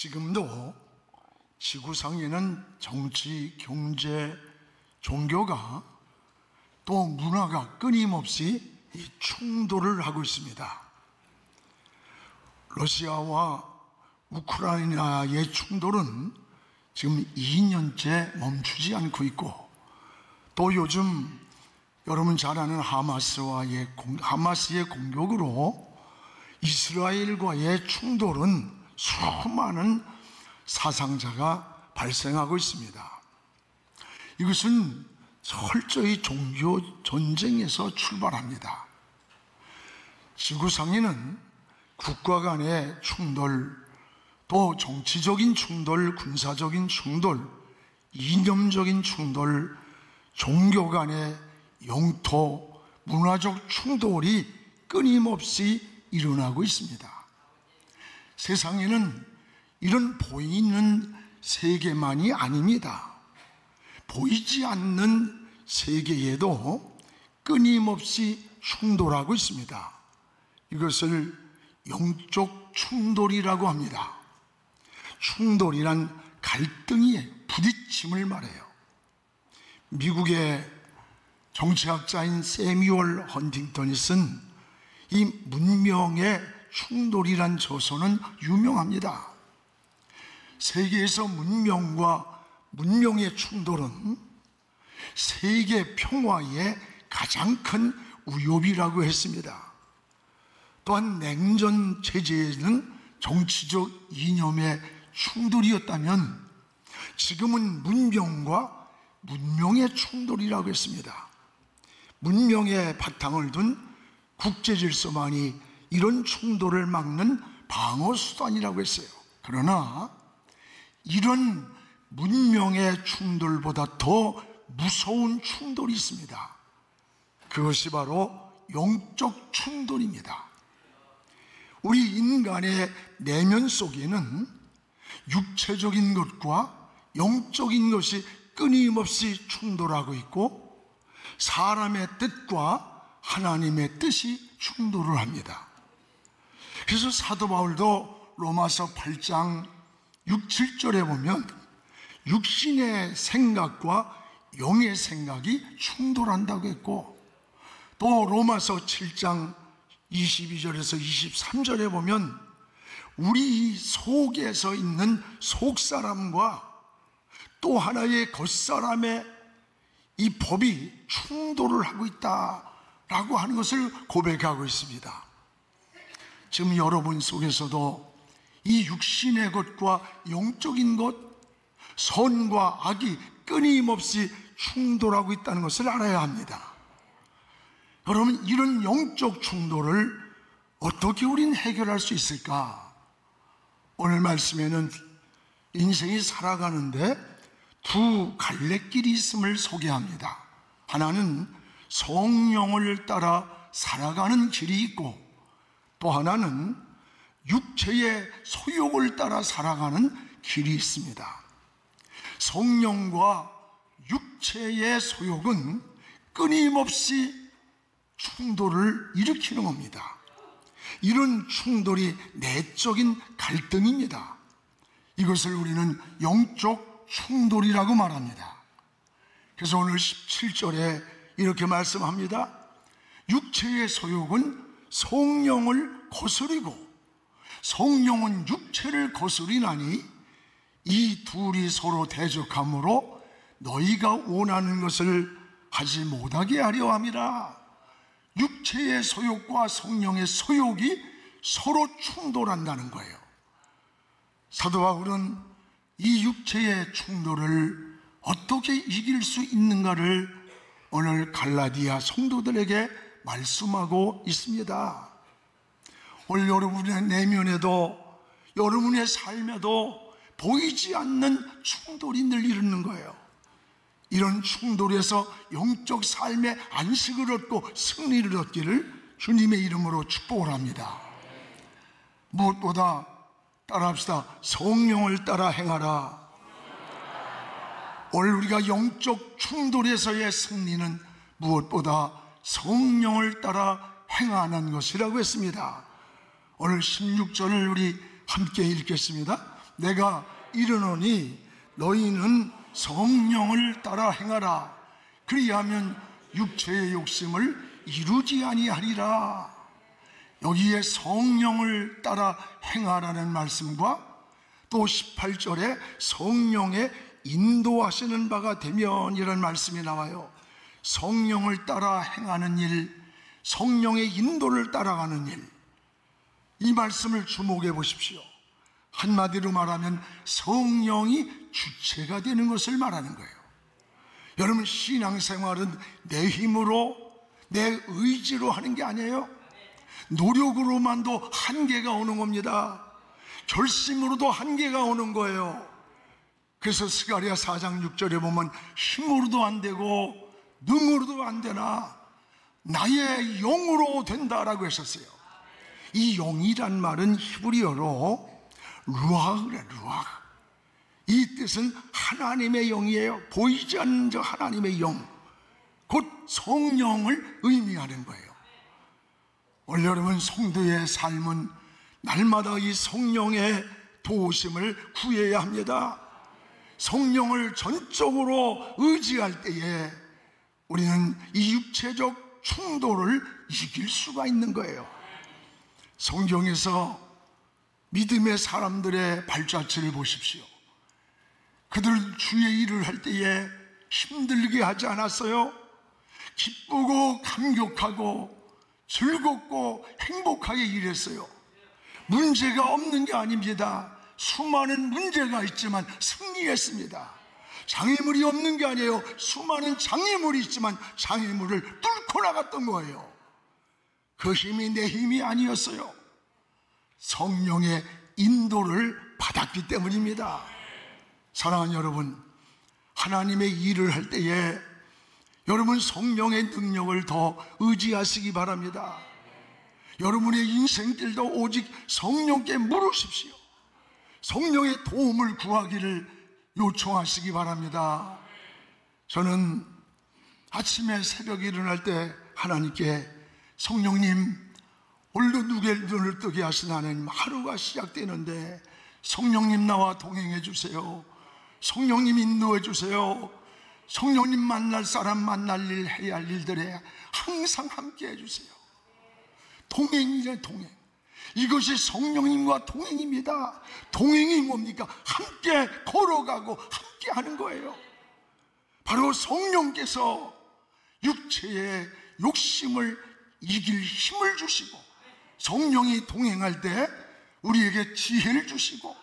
지금도 지구상에는 정치, 경제, 종교가 또 문화가 끊임없이 이 충돌을 하고 있습니다. 러시아와 우크라이나의 충돌은 지금 2년째 멈추지 않고 있고, 또 요즘 여러분 잘 아는 하마스의 공격으로 이스라엘과의 충돌은 수많은 사상자가 발생하고 있습니다. 이것은 철저히 종교 전쟁에서 출발합니다. 지구상에는 국가 간의 충돌, 또 정치적인 충돌, 군사적인 충돌, 이념적인 충돌, 종교 간의 영토, 문화적 충돌이 끊임없이 일어나고 있습니다. 세상에는 이런 보이는 세계만이 아닙니다. 보이지 않는 세계에도 끊임없이 충돌하고 있습니다. 이것을 영적 충돌이라고 합니다. 충돌이란 갈등이 부딪힘을 말해요. 미국의 정치학자인 세뮤얼 헌팅턴이 쓴 이 문명의 충돌이란 저서는 유명합니다. 세계에서 문명과 문명의 충돌은 세계 평화의 가장 큰 위협이라고 했습니다. 또한 냉전 체제에는 정치적 이념의 충돌이었다면 지금은 문명과 문명의 충돌이라고 했습니다. 문명의 바탕을 둔 국제 질서만이 이런 충돌을 막는 방어 수단이라고 했어요. 그러나 이런 문명의 충돌보다 더 무서운 충돌이 있습니다. 그것이 바로 영적 충돌입니다. 우리 인간의 내면 속에는 육체적인 것과 영적인 것이 끊임없이 충돌하고 있고, 사람의 뜻과 하나님의 뜻이 충돌을 합니다. 그래서 사도 바울도 로마서 8장 6, 7절에 보면 육신의 생각과 영의 생각이 충돌한다고 했고, 또 로마서 7장 22절에서 23절에 보면 우리 속에서 있는 속사람과 또 하나의 겉사람의 이 법이 충돌을 하고 있다라고 하는 것을 고백하고 있습니다. 지금 여러분 속에서도 이 육신의 것과 영적인 것, 선과 악이 끊임없이 충돌하고 있다는 것을 알아야 합니다. 여러분, 이런 영적 충돌을 어떻게 우리는 해결할 수 있을까? 오늘 말씀에는 인생이 살아가는데 두 갈래길이 있음을 소개합니다. 하나는 성령을 따라 살아가는 길이 있고, 또 하나는 육체의 소욕을 따라 살아가는 길이 있습니다. 성령과 육체의 소욕은 끊임없이 충돌을 일으키는 겁니다. 이런 충돌이 내적인 갈등입니다. 이것을 우리는 영적 충돌이라고 말합니다. 그래서 오늘 17절에 이렇게 말씀합니다. 육체의 소욕은 성령을 거스리고 성령은 육체를 거스리나니 이 둘이 서로 대적함으로 너희가 원하는 것을 하지 못하게 하려 함이라. 육체의 소욕과 성령의 소욕이 서로 충돌한다는 거예요. 사도 바울은 이 육체의 충돌을 어떻게 이길 수 있는가를 오늘 갈라디아 성도들에게 말씀하고 있습니다. 오늘 여러분의 내면에도, 여러분의 삶에도 보이지 않는 충돌이 늘 일어나는 거예요. 이런 충돌에서 영적 삶의 안식을 얻고 승리를 얻기를 주님의 이름으로 축복을 합니다. 무엇보다 따라합시다. 성령을 따라 행하라. 오늘 우리가 영적 충돌에서의 승리는 무엇보다 성령을 따라 행하는 것이라고 했습니다. 오늘 16절을 우리 함께 읽겠습니다. 내가 이르노니 너희는 성령을 따라 행하라. 그리하면 육체의 욕심을 이루지 아니하리라. 여기에 성령을 따라 행하라는 말씀과 또 18절에 성령의 인도하시는 바가 되면 이런 말씀이 나와요. 성령을 따라 행하는 일, 성령의 인도를 따라가는 일, 이 말씀을 주목해 보십시오. 한마디로 말하면 성령이 주체가 되는 것을 말하는 거예요. 여러분, 신앙생활은 내 힘으로, 내 의지로 하는 게 아니에요. 노력으로만도 한계가 오는 겁니다. 결심으로도 한계가 오는 거예요. 그래서 스가랴 4장 6절에 보면 힘으로도 안 되고 능으로도 안 되나 나의 영으로 된다라고 했었어요. 이 영이란 말은 히브리어로 루아흐래, 루아흐. 이 뜻은 하나님의 영이에요. 보이지 않는 저 하나님의 영, 곧 성령을 의미하는 거예요. 오늘 여러분, 성도의 삶은 날마다 이 성령의 도우심을 구해야 합니다. 성령을 전적으로 의지할 때에 우리는 이 육체적 충돌을 이길 수가 있는 거예요. 성경에서 믿음의 사람들의 발자취를 보십시오. 그들 주의 일을 할 때에 힘들게 하지 않았어요. 기쁘고 감격하고 즐겁고 행복하게 일했어요. 문제가 없는 게 아닙니다. 수많은 문제가 있지만 승리했습니다. 장애물이 없는 게 아니에요. 수많은 장애물이 있지만 장애물을 뚫고 나갔던 거예요. 그 힘이 내 힘이 아니었어요. 성령의 인도를 받았기 때문입니다. 사랑하는 여러분, 하나님의 일을 할 때에 여러분 성령의 능력을 더 의지하시기 바랍니다. 여러분의 인생길도 오직 성령께 물으십시오. 성령의 도움을 구하기를 요청하시기 바랍니다. 저는 아침에 새벽에 일어날 때 하나님께 성령님, 오늘도 누구의 눈을 뜨게 하신 하나님, 하루가 시작되는데 성령님 나와 동행해 주세요. 성령님 인도해 주세요. 성령님 만날 사람 만날 일, 해야 할 일들에 항상 함께 해주세요. 동행이래, 동행. 이것이 성령님과 동행입니다. 동행이 뭡니까? 함께 걸어가고 함께 하는 거예요. 바로 성령께서 육체의 욕심을 이길 힘을 주시고, 성령이 동행할 때 우리에게 지혜를 주시고,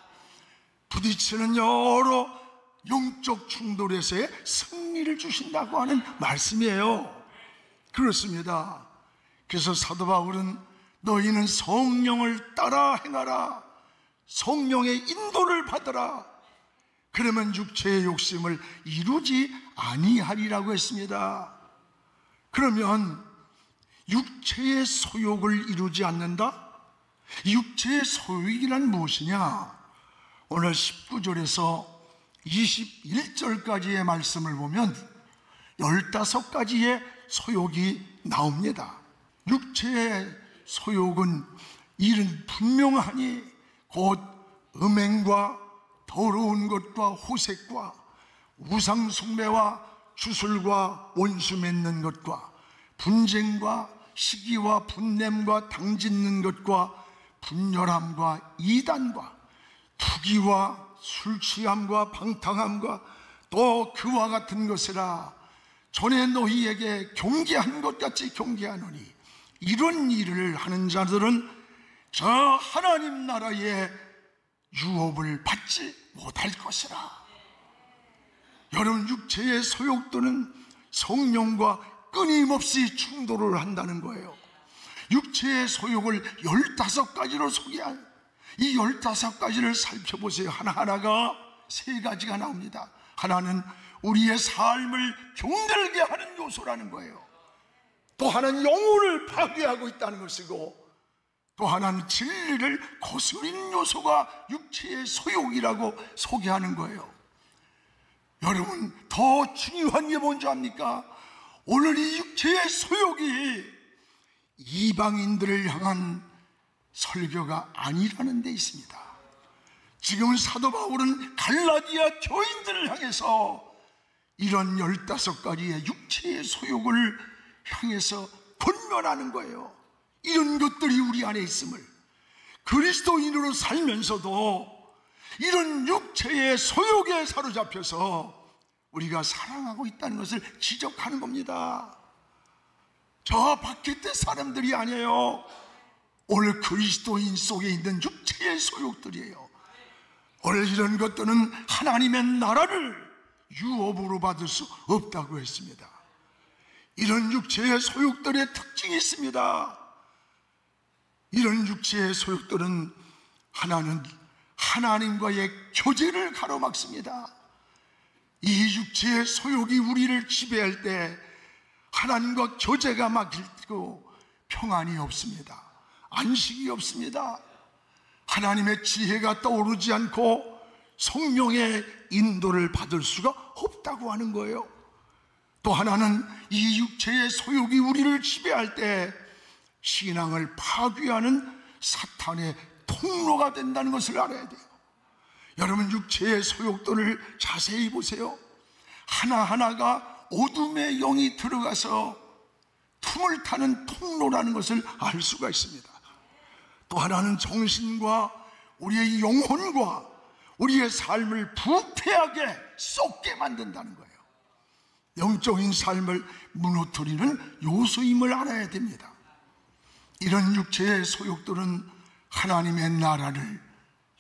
부딪히는 여러 영적 충돌에서의 승리를 주신다고 하는 말씀이에요. 그렇습니다. 그래서 사도 바울은 너희는 성령을 따라 행하라, 성령의 인도를 받으라, 그러면 육체의 욕심을 이루지 아니하리라고 했습니다. 그러면 육체의 소욕을 이루지 않는다? 육체의 소욕이란 무엇이냐? 오늘 19절에서 21절까지의 말씀을 보면 15가지의 소욕이 나옵니다. 육체의 소욕은 이는 분명하니 곧 음행과 더러운 것과 호색과 우상숭배와 주술과 원수 맺는 것과 분쟁과 시기와 분냄과 당짓는 것과 분열함과 이단과 투기와 술취함과 방탕함과 또 그와 같은 것이라. 전에 너희에게 경계한 것 같이 경계하노니 이런 일을 하는 자들은 저 하나님 나라의 유업을 받지 못할 것이라. 여러분, 육체의 소욕들은 성령과 끊임없이 충돌을 한다는 거예요. 육체의 소욕을 15가지로 소개한 이 15가지를 살펴보세요. 하나하나가 3가지가 나옵니다. 하나는 우리의 삶을 병들게 하는 요소라는 거예요. 또 하나는 영혼을 파괴하고 있다는 것이고, 또 하나는 진리를 거스르는 요소가 육체의 소욕이라고 소개하는 거예요. 여러분, 더 중요한 게 뭔지 압니까? 오늘 이 육체의 소욕이 이방인들을 향한 설교가 아니라는 데 있습니다. 지금 사도 바울은 갈라디아 교인들을 향해서 이런 15가지의 육체의 소욕을 향해서 권면하는 거예요. 이런 것들이 우리 안에 있음을, 그리스도인으로 살면서도 이런 육체의 소욕에 사로잡혀서 우리가 사랑하고 있다는 것을 지적하는 겁니다. 저 바깥의 사람들이 아니에요. 오늘 그리스도인 속에 있는 육체의 소욕들이에요. 오늘 이런 것들은 하나님의 나라를 유업으로 받을 수 없다고 했습니다. 이런 육체의 소욕들의 특징이 있습니다. 이런 육체의 소욕들은 하나는 하나님과의 교제를 가로막습니다. 이 육체의 소욕이 우리를 지배할 때 하나님과 교제가 막히고 평안이 없습니다. 안식이 없습니다. 하나님의 지혜가 떠오르지 않고 성령의 인도를 받을 수가 없다고 하는 거예요. 또 하나는 이 육체의 소욕이 우리를 지배할 때 신앙을 파괴하는 사탄의 통로가 된다는 것을 알아야 돼요. 여러분, 육체의 소욕들을 자세히 보세요. 하나하나가 어둠의 영이 들어가서 틈을 타는 통로라는 것을 알 수가 있습니다. 또 하나는 정신과 우리의 영혼과 우리의 삶을 부패하게 썩게 만든다는 거예요. 영적인 삶을 무너뜨리는 요소임을 알아야 됩니다. 이런 육체의 소욕들은 하나님의 나라를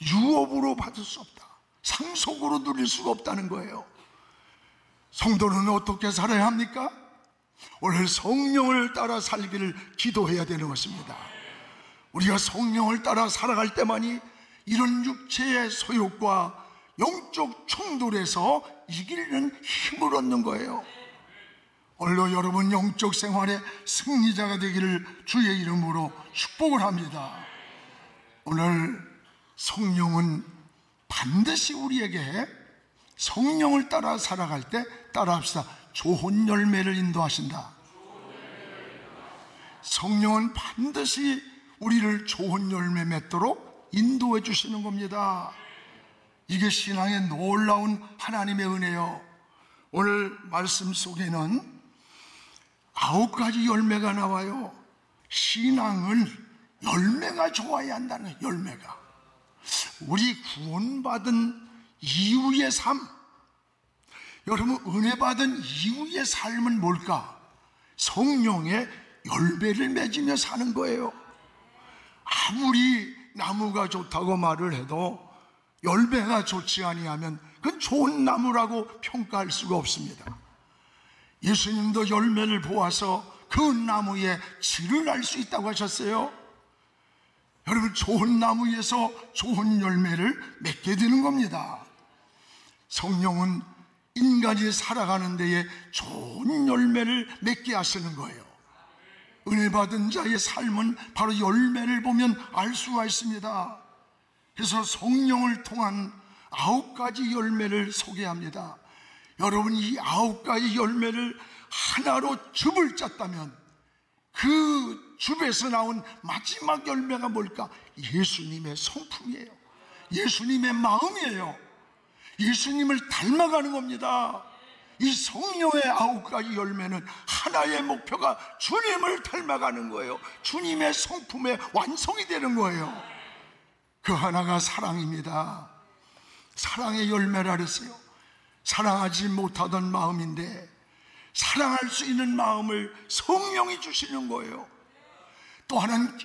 유업으로 받을 수 없다, 상속으로 누릴 수가 없다는 거예요. 성도는 어떻게 살아야 합니까? 오늘 성령을 따라 살기를 기도해야 되는 것입니다. 우리가 성령을 따라 살아갈 때만이 이런 육체의 소욕과 영적 충돌에서 이기는 힘을 얻는 거예요. 오늘도 여러분 영적 생활의 승리자가 되기를 주의 이름으로 축복을 합니다. 오늘 성령은 반드시 우리에게 성령을 따라 살아갈 때 따라합시다. 좋은 열매를 인도하신다. 성령은 반드시 우리를 좋은 열매 맺도록 인도해 주시는 겁니다. 이게 신앙의 놀라운 하나님의 은혜요. 오늘 말씀 속에는 9가지 열매가 나와요. 신앙은 열매가 좋아야 한다는 거예요. 열매가. 우리 구원받은 이후의 삶, 여러분 은혜 받은 이후의 삶은 뭘까? 성령의 열매를 맺으며 사는 거예요. 아무리 나무가 좋다고 말을 해도 열매가 좋지 아니하면 그건 좋은 나무라고 평가할 수가 없습니다. 예수님도 열매를 보아서 그 나무의 질을 알 수 있다고 하셨어요. 여러분, 좋은 나무에서 좋은 열매를 맺게 되는 겁니다. 성령은 인간이 살아가는 데에 좋은 열매를 맺게 하시는 거예요. 은혜 받은 자의 삶은 바로 열매를 보면 알 수가 있습니다. 그래서 성령을 통한 9가지 열매를 소개합니다. 여러분, 이 9가지 열매를 하나로 줍을 짰다면 그 줍에서 나온 마지막 열매가 뭘까? 예수님의 성품이에요. 예수님의 마음이에요. 예수님을 닮아가는 겁니다. 이 성령의 9가지 열매는 하나의 목표가 주님을 닮아가는 거예요. 주님의 성품의 완성이 되는 거예요. 그 하나가 사랑입니다. 사랑의 열매라 그랬어요. 사랑하지 못하던 마음인데 사랑할 수 있는 마음을 성령이 주시는 거예요. 또 하나는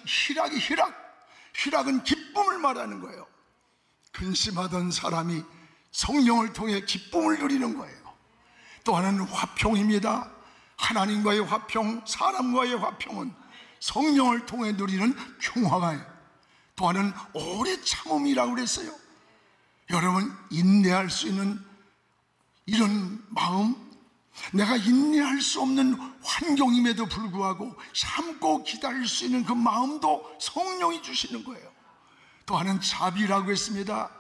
희락은 기쁨을 말하는 거예요. 근심하던 사람이 성령을 통해 기쁨을 누리는 거예요. 또 하나는 화평입니다. 하나님과의 화평, 사람과의 화평은 성령을 통해 누리는 평화가요. 또 하나는 오래 참음이라고 그랬어요. 여러분, 인내할 수 있는 이런 마음, 내가 인내할 수 없는 환경임에도 불구하고 참고 기다릴 수 있는 그 마음도 성령이 주시는 거예요. 또 하나는 자비라고 했습니다.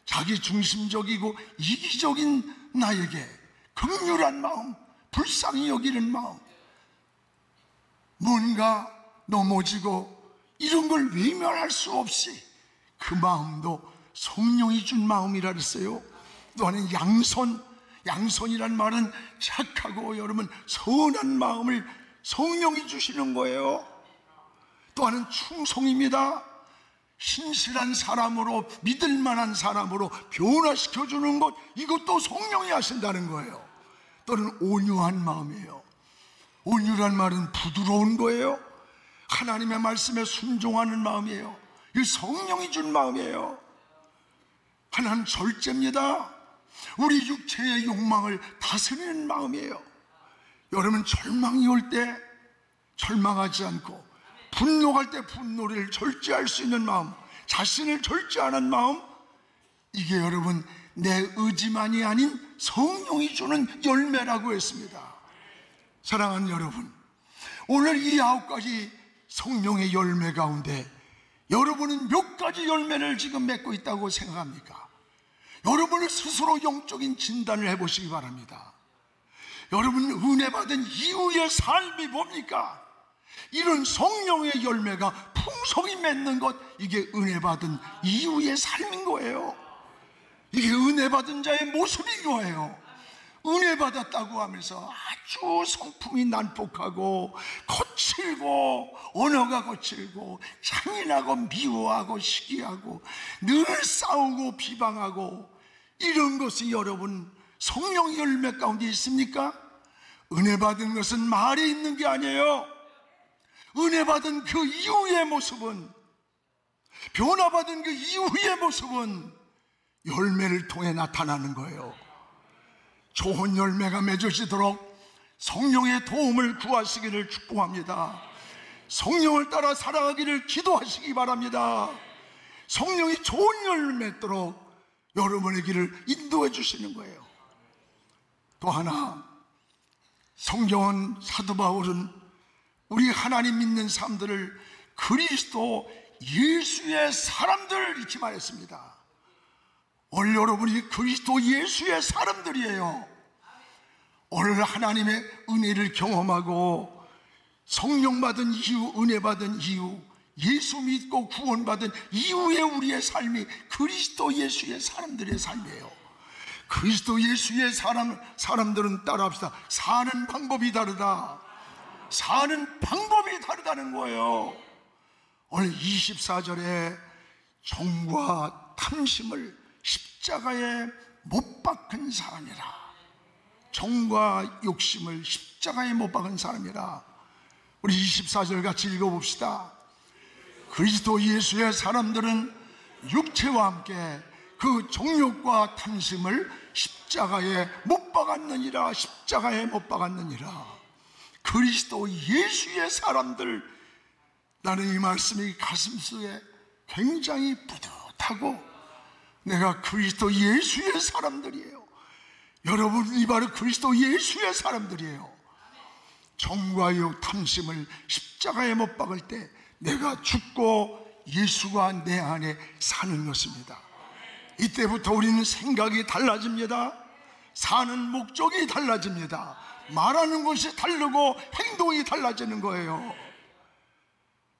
자기 중심적이고 이기적인 나에게 긍휼한 마음, 불쌍히 여기는 마음, 뭔가 넘어지고 이런 걸 외면할 수 없이 그 마음도 성령이 준 마음이라 그랬어요. 또한 양선이란 말은 착하고 여러분 선한 마음을 성령이 주시는 거예요. 또한 충성입니다. 신실한 사람으로, 믿을 만한 사람으로 변화시켜주는 것, 이것도 성령이 하신다는 거예요. 또는 온유한 마음이에요. 온유란 말은 부드러운 거예요. 하나님의 말씀에 순종하는 마음이에요. 이 성령이 준 마음이에요. 하나는 절제입니다. 우리 육체의 욕망을 다스리는 마음이에요. 여러분, 절망이 올 때 절망하지 않고, 분노할 때 분노를 절제할 수 있는 마음, 자신을 절제하는 마음, 이게 여러분 내 의지만이 아닌 성령이 주는 열매라고 했습니다. 사랑하는 여러분, 오늘 이 9가지 성령의 열매 가운데 여러분은 몇 가지 열매를 지금 맺고 있다고 생각합니까? 여러분을 스스로 영적인 진단을 해보시기 바랍니다. 여러분 은혜 받은 이후의 삶이 뭡니까? 이런 성령의 열매가 풍성히 맺는 것, 이게 은혜 받은 이후의 삶인 거예요. 이게 은혜 받은 자의 모습인 거예요. 은혜 받았다고 하면서 아주 성품이 난폭하고 거칠고 언어가 거칠고 잔인하고 미워하고 시기하고 늘 싸우고 비방하고, 이런 것이 여러분 성령 열매 가운데 있습니까? 은혜 받은 것은 말에 있는 게 아니에요. 은혜 받은 그 이후의 모습은, 변화받은 그 이후의 모습은 열매를 통해 나타나는 거예요. 좋은 열매가 맺어지도록 성령의 도움을 구하시기를 축복합니다. 성령을 따라 살아가기를 기도하시기 바랍니다. 성령이 좋은 열매 맺도록 여러분의 길을 인도해 주시는 거예요. 또 하나, 성경은, 사도 바울은 우리 하나님 믿는 사람들을 그리스도 예수의 사람들 이렇게 말했습니다. 오늘 여러분이 그리스도 예수의 사람들이에요. 오늘 하나님의 은혜를 경험하고 성령 받은 이후, 은혜 받은 이후, 예수 믿고 구원받은 이후에 우리의 삶이 그리스도 예수의 사람들의 삶이에요. 그리스도 예수의 사람들은 따라합시다. 사는 방법이 다르다. 사는 방법이 다르다는 거예요. 오늘 24절에 정과 탐심을 십자가에 못 박은 사람이라. 정과 욕심을 십자가에 못 박은 사람이라. 우리 24절 같이 읽어봅시다. 그리스도 예수의 사람들은 육체와 함께 그 정욕과 탐심을 십자가에 못 박았느니라. 십자가에 못 박았느니라. 그리스도 예수의 사람들, 나는 이 말씀이 가슴속에 굉장히 뿌듯하고, 내가 그리스도 예수의 사람들이에요. 여러분이 바로 그리스도 예수의 사람들이에요. 정과 욕 탐심을 십자가에 못 박을 때 내가 죽고 예수가 내 안에 사는 것입니다. 이때부터 우리는 생각이 달라집니다. 사는 목적이 달라집니다. 말하는 것이 다르고 행동이 달라지는 거예요.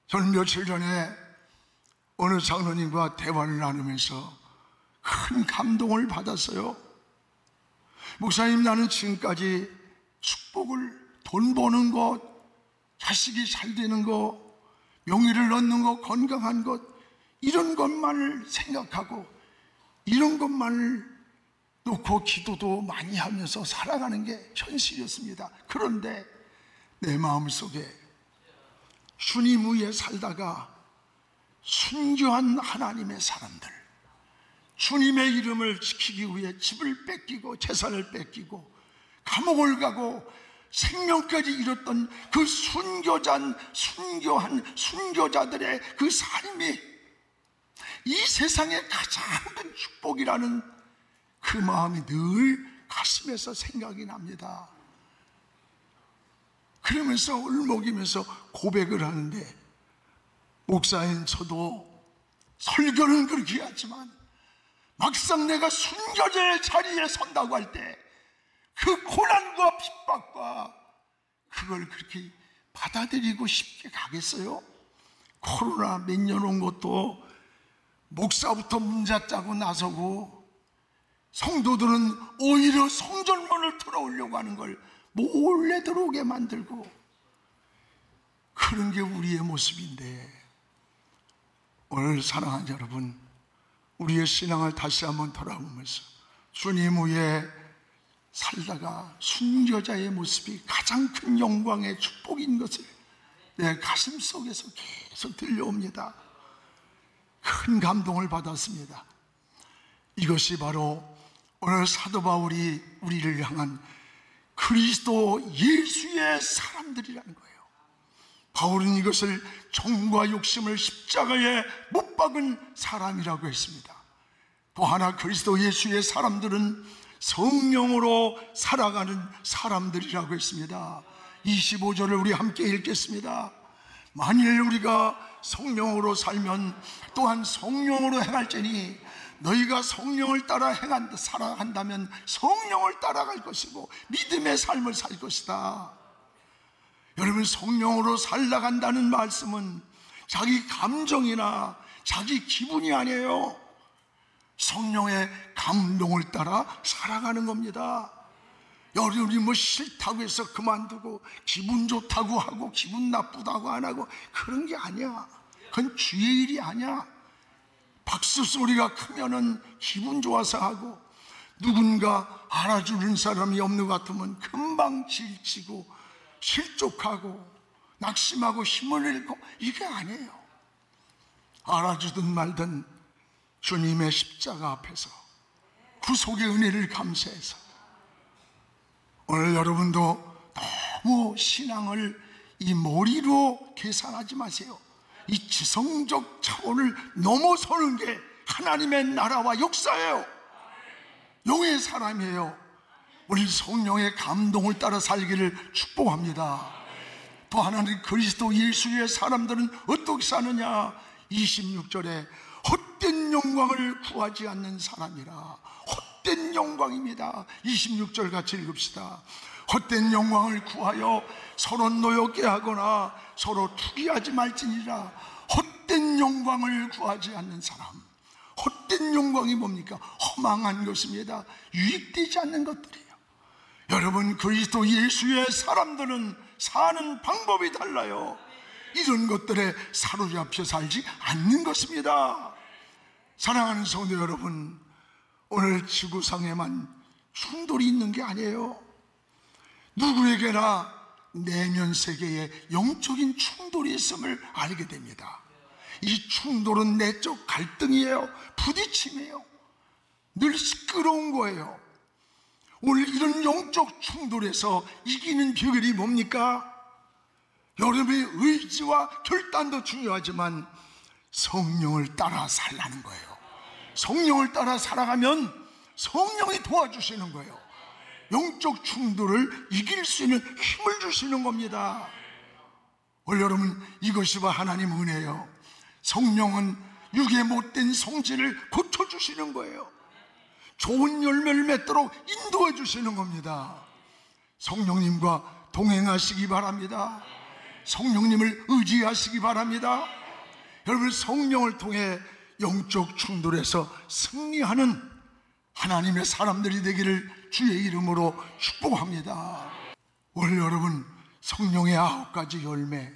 저는 며칠 전에 어느 장로님과 대화를 나누면서 큰 감동을 받았어요. 목사님, 나는 지금까지 축복을, 돈 버는 것, 자식이 잘 되는 것, 명예를 얻는 것, 건강한 것, 이런 것만을 생각하고 이런 것만을 놓고 기도도 많이 하면서 살아가는 게 현실이었습니다. 그런데 내 마음속에 주님 위에 살다가 순교한 하나님의 사람들, 주님의 이름을 지키기 위해 집을 뺏기고 재산을 뺏기고 감옥을 가고 생명까지 잃었던 그 순교한 순교자들의 그 삶이 이 세상의 가장 큰 축복이라는 그 마음이 늘 가슴에서 생각이 납니다. 그러면서 울먹이면서 고백을 하는데, 목사인 저도 설교는 그렇게 하지만 막상 내가 순교자의 자리에 선다고 할 때 그 고난과 핍박과 그걸 그렇게 받아들이고 쉽게 가겠어요? 코로나 몇 년 온 것도 목사부터 문자 짜고 나서고 성도들은 오히려 성전문을 들어오려고 하는 걸 몰래 들어오게 만들고, 그런 게 우리의 모습인데, 오늘 사랑하는 여러분, 우리의 신앙을 다시 한번 돌아보면서 주님 위에 살다가 순교자의 모습이 가장 큰 영광의 축복인 것을 내 가슴 속에서 계속 들려옵니다. 큰 감동을 받았습니다. 이것이 바로 오늘 사도 바울이 우리를 향한 그리스도 예수의 사람들이라는 거예요. 바울은 이것을 정과 욕심을 십자가에 못 박은 사람이라고 했습니다. 또 하나, 그리스도 예수의 사람들은 성령으로 살아가는 사람들이라고 했습니다. 25절을 우리 함께 읽겠습니다. 만일 우리가 성령으로 살면 또한 성령으로 행할지니 너희가 성령을 따라 살아간다면 성령을 따라갈 것이고 믿음의 삶을 살 것이다. 여러분, 성령으로 살아간다는 말씀은 자기 감정이나 자기 기분이 아니에요. 성령의 감동을 따라 살아가는 겁니다. 여러분이 뭐 싫다고 해서 그만두고 기분 좋다고 하고 기분 나쁘다고 안 하고 그런 게 아니야. 그건 주의 일이 아니야. 박수 소리가 크면은 기분 좋아서 하고, 누군가 알아주는 사람이 없는 것 같으면 금방 질치고 실족하고 낙심하고 힘을 잃고, 이게 아니에요. 알아주든 말든 주님의 십자가 앞에서 구속의 은혜를 감사해서, 오늘 여러분도 너무 신앙을 이 머리로 계산하지 마세요. 이 지성적 차원을 넘어서는 게 하나님의 나라와 역사예요. 영의 사람이에요. 우리 성령의 감동을 따라 살기를 축복합니다. 또 하나는 그리스도 예수의 사람들은 어떻게 사느냐? 26절에 헛된 영광을 구하지 않는 사람이라. 헛된 영광입니다. 26절 같이 읽읍시다. 헛된 영광을 구하여 서로 노엽게 하거나 서로 투기하지 말지니라. 헛된 영광을 구하지 않는 사람. 헛된 영광이 뭡니까? 허망한 것입니다. 유익되지 않는 것들이에요. 여러분, 그리스도 예수의 사람들은 사는 방법이 달라요. 이런 것들에 사로잡혀 살지 않는 것입니다. 사랑하는 성도 여러분, 오늘 지구상에만 충돌이 있는 게 아니에요. 누구에게나 내면 세계에 영적인 충돌이 있음을 알게 됩니다. 이 충돌은 내적 갈등이에요. 부딪힘이에요. 늘 시끄러운 거예요. 오늘 이런 영적 충돌에서 이기는 비결이 뭡니까? 여러분의 의지와 결단도 중요하지만 성령을 따라 살라는 거예요. 성령을 따라 살아가면 성령이 도와주시는 거예요. 영적 충돌을 이길 수 있는 힘을 주시는 겁니다. 오늘 여러분, 이것이 바 하나님 은혜예요. 성령은 육의 못된 성질을 고쳐주시는 거예요. 좋은 열매를 맺도록 인도해 주시는 겁니다. 성령님과 동행하시기 바랍니다. 성령님을 의지하시기 바랍니다. 여러분, 성령을 통해 영적 충돌에서 승리하는 하나님의 사람들이 되기를 주의 이름으로 축복합니다. 오늘 여러분, 성령의 9가지 열매,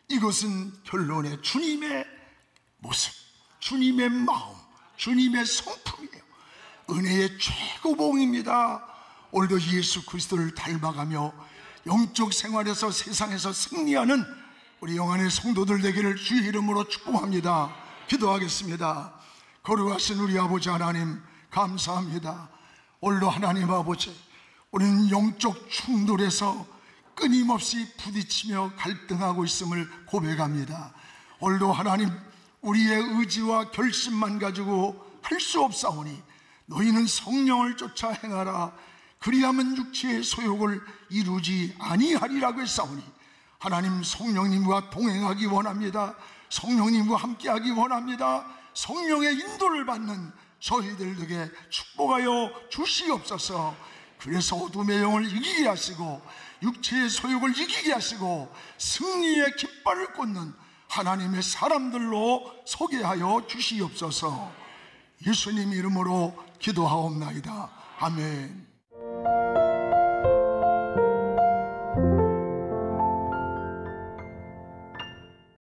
이것은 결론에 주님의 모습, 주님의 마음, 주님의 성품이에요. 은혜의 최고봉입니다. 오늘도 예수 그리스도를 닮아가며 영적 생활에서 세상에서 승리하는 우리 영안의 성도들 되기를 주의 이름으로 축복합니다. 기도하겠습니다. 거룩하신 우리 아버지 하나님, 감사합니다. 오늘도 하나님 아버지, 우리는 영적 충돌에서 끊임없이 부딪히며 갈등하고 있음을 고백합니다. 오늘도 하나님, 우리의 의지와 결심만 가지고 할 수 없사오니 너희는 성령을 쫓아 행하라. 그리하면 육체의 소욕을 이루지 아니하리라고 했사오니 하나님, 성령님과 동행하기 원합니다. 성령님과 함께하기 원합니다. 성령의 인도를 받는 저희들에게 축복하여 주시옵소서. 그래서 어둠의 영을 이기게 하시고 육체의 소욕을 이기게 하시고 승리의 깃발을 꽂는 하나님의 사람들로 소개하여 주시옵소서. 예수님 이름으로 기도하옵나이다. 아멘.